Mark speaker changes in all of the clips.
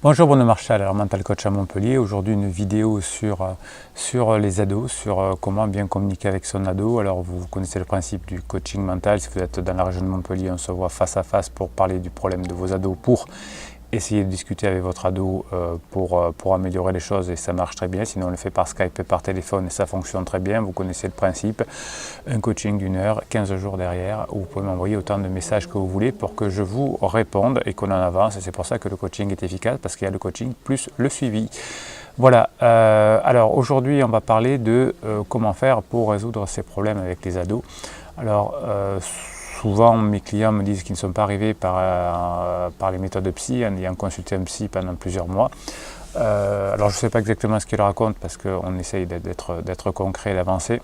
Speaker 1: Bonjour Bruno Marchal, alors mental coach à Montpellier. Aujourd'hui une vidéo sur les ados, sur comment bien communiquer avec son ado. Alors vous connaissez le principe du coaching mental. Si vous êtes dans la région de Montpellier, on se voit face à face pour parler du problème de vos ados, pour essayer de discuter avec votre ado pour améliorer les choses, et ça marche très bien. Sinon on le fait par Skype et par téléphone et ça fonctionne très bien. Vous connaissez le principe, un coaching d'1 heure, 15 jours derrière, où vous pouvez m'envoyer autant de messages que vous voulez pour que je vous réponde et qu'on en avance. Et c'est pour ça que le coaching est efficace, parce qu'il y a le coaching plus le suivi. Voilà, alors aujourd'hui on va parler de comment faire pour résoudre ces problèmes avec les ados. Alors souvent, mes clients me disent qu'ils ne sont pas arrivés par les méthodes de psy, en ayant consulté un psy pendant plusieurs mois. Alors je ne sais pas exactement ce qu'ils racontent, parce qu'on essaye d'être concret, d'avancer.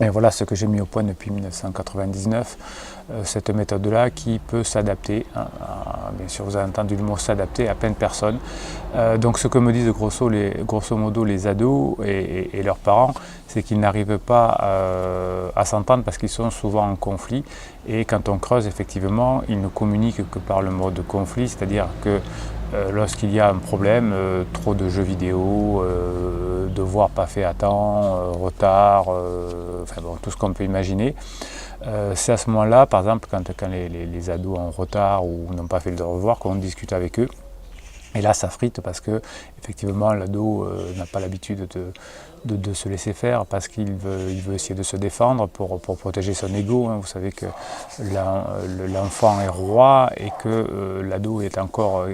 Speaker 1: Et voilà ce que j'ai mis au point depuis 1999, cette méthode-là qui peut s'adapter, bien sûr vous avez entendu le mot s'adapter, à plein de personnes. Donc ce que me disent grosso modo les ados et leurs parents, c'est qu'ils n'arrivent pas à s'entendre parce qu'ils sont souvent en conflit. Et quand on creuse, effectivement, ils ne communiquent que par le mode conflit, c'est-à-dire que lorsqu'il y a un problème, trop de jeux vidéo, devoirs pas faits à temps, retard, enfin bon, tout ce qu'on peut imaginer. C'est à ce moment-là, par exemple, quand les ados ont retard ou n'ont pas fait le devoir, qu'on discute avec eux. Et là, ça frite parce que, effectivement, l'ado n'a pas l'habitude de se laisser faire, parce qu'il veut essayer de se défendre pour protéger son ego. Vous savez que l'enfant est roi et que l'ado est encore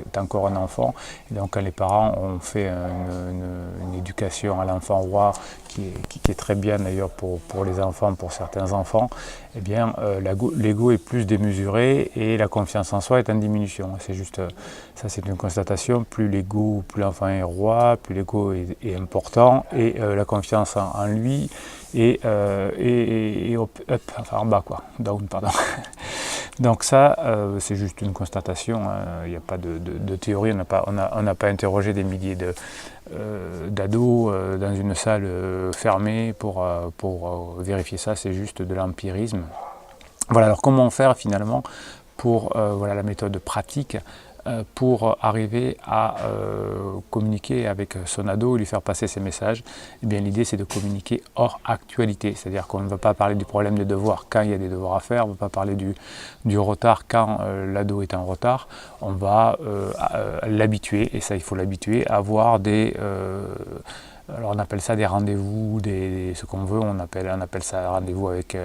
Speaker 1: un enfant. Et donc, quand les parents ont fait une éducation à l'enfant roi qui est très bien d'ailleurs pour les enfants, pour certains enfants, eh bien, l'ego est plus démesuré et la confiance en soi est en diminution. C'est juste, ça c'est une constatation. Plus l'enfant est roi, plus l'ego est important, et la confiance en lui est enfin en bas, quoi, down, pardon. Donc ça, c'est juste une constatation, il n'y a pas de théorie, on n'a pas interrogé des milliers d'ados dans une salle fermée pour vérifier ça, c'est juste de l'empirisme. Voilà, alors comment faire finalement pour, voilà la méthode pratique, pour arriver à communiquer avec son ado et lui faire passer ses messages. Eh bien, l'idée, c'est de communiquer hors actualité, c'est-à-dire qu'on ne va pas parler du problème des devoirs quand il y a des devoirs à faire, on ne va pas parler du retard quand l'ado est en retard. On va l'habituer, et ça il faut l'habituer, à avoir alors on appelle ça des rendez-vous, ce qu'on veut, on appelle ça rendez-vous avec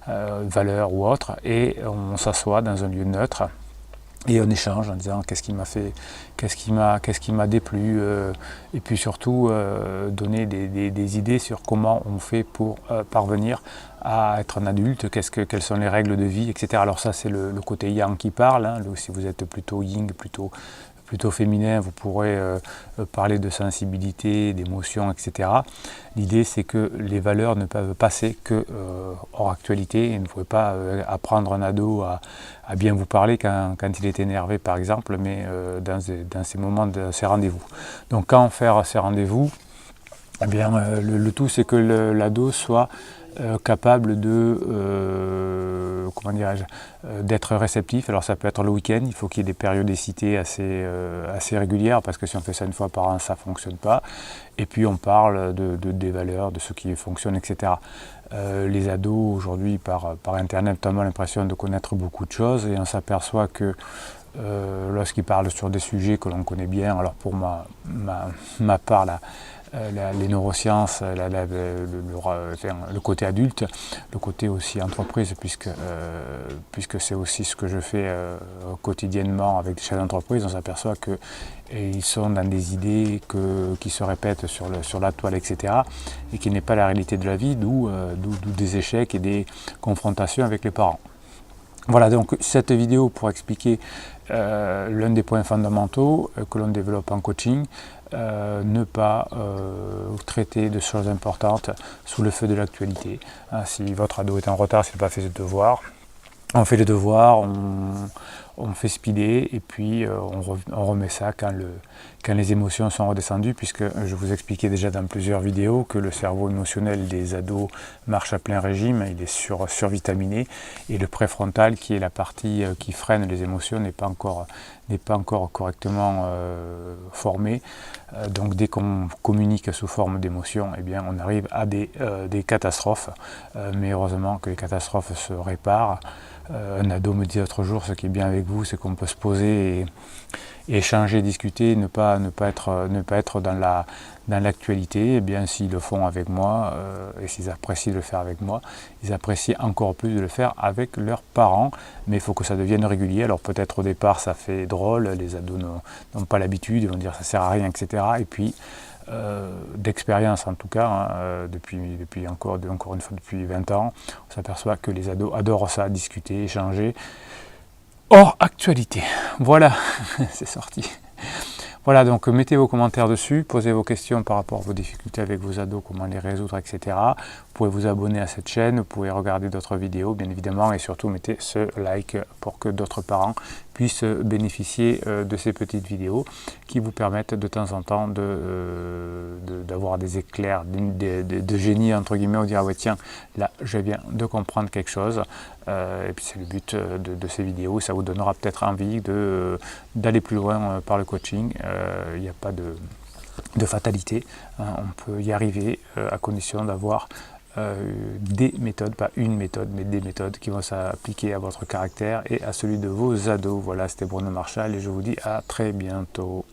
Speaker 1: valeur ou autre, et on s'assoit dans un lieu neutre. Et on échange en disant qu'est-ce qui m'a fait, qu'est-ce qui m'a déplu, et puis surtout donner des idées sur comment on fait pour parvenir à être un adulte, quelles sont les règles de vie, etc. Alors ça c'est le côté yang qui parle, hein. Si vous êtes plutôt yin, plutôt féminin, vous pourrez parler de sensibilité, d'émotion, etc. L'idée, c'est que les valeurs ne peuvent passer que hors actualité, et ne pouvez pas apprendre un ado à bien vous parler quand il est énervé, par exemple, mais dans ces moments, de ces rendez-vous. Donc quand faire ces rendez-vous, eh bien, le tout, c'est que l'ado soit capable de, comment dirais-je, d'être réceptif. Alors ça peut être le week-end, il faut qu'il y ait des périodicités assez régulières, parce que si on fait ça une fois par an, ça ne fonctionne pas. Et puis on parle des valeurs, de ce qui fonctionne, etc. Les ados aujourd'hui par internet ont l'impression de connaître beaucoup de choses, et on s'aperçoit que lorsqu'ils parlent sur des sujets que l'on connaît bien, alors pour ma part, les neurosciences, le côté adulte, le côté aussi entreprise, puisque c'est aussi ce que je fais quotidiennement avec des chefs d'entreprise, on s'aperçoit qu'ils sont dans des idées qui se répètent sur la toile, etc., et qui n'est pas la réalité de la vie, d'où des échecs et des confrontations avec les parents. Voilà donc cette vidéo pour expliquer l'un des points fondamentaux que l'on développe en coaching, ne pas traiter de choses importantes sous le feu de l'actualité. Si votre ado est en retard, s'il n'a pas fait ses devoirs, on fait les devoirs, on fait speeder et puis on remet ça quand les émotions sont redescendues, puisque je vous expliquais déjà dans plusieurs vidéos que le cerveau émotionnel des ados marche à plein régime, il est survitaminé, et le préfrontal, qui est la partie qui freine les émotions, n'est pas encore correctement formé. Donc dès qu'on communique sous forme d'émotion, eh bien on arrive à des catastrophes, mais heureusement que les catastrophes se réparent. Un ado me dit l'autre jour, ce qui est bien avec vous, c'est qu'on peut se poser et échanger, discuter, ne pas être dans l'actualité. Eh bien, s'ils le font avec moi, et s'ils apprécient de le faire avec moi, ils apprécient encore plus de le faire avec leurs parents. Mais il faut que ça devienne régulier. Alors peut-être au départ ça fait drôle, les ados n'ont pas l'habitude, ils vont dire ça sert à rien, etc. Et puis d'expérience en tout cas, hein, depuis encore une fois depuis 20 ans, on s'aperçoit que les ados adorent ça, discuter, échanger, hors actualité. Voilà, c'est sorti. Voilà, donc mettez vos commentaires dessus, posez vos questions par rapport à vos difficultés avec vos ados, comment les résoudre, etc. Vous pouvez vous abonner à cette chaîne, vous pouvez regarder d'autres vidéos, bien évidemment, et surtout mettez ce like pour que d'autres parents puissent bénéficier de ces petites vidéos qui vous permettent de temps en temps d'avoir des éclairs de génie, entre guillemets, ou dire ah ouais tiens, là je viens de comprendre quelque chose, et puis c'est le but de ces vidéos, ça vous donnera peut-être envie d'aller plus loin par le coaching. Il n'y a pas de fatalité, hein, on peut y arriver à condition d'avoir des méthodes, pas une méthode, mais des méthodes qui vont s'appliquer à votre caractère et à celui de vos ados. Voilà, c'était Bruno Marchal et je vous dis à très bientôt.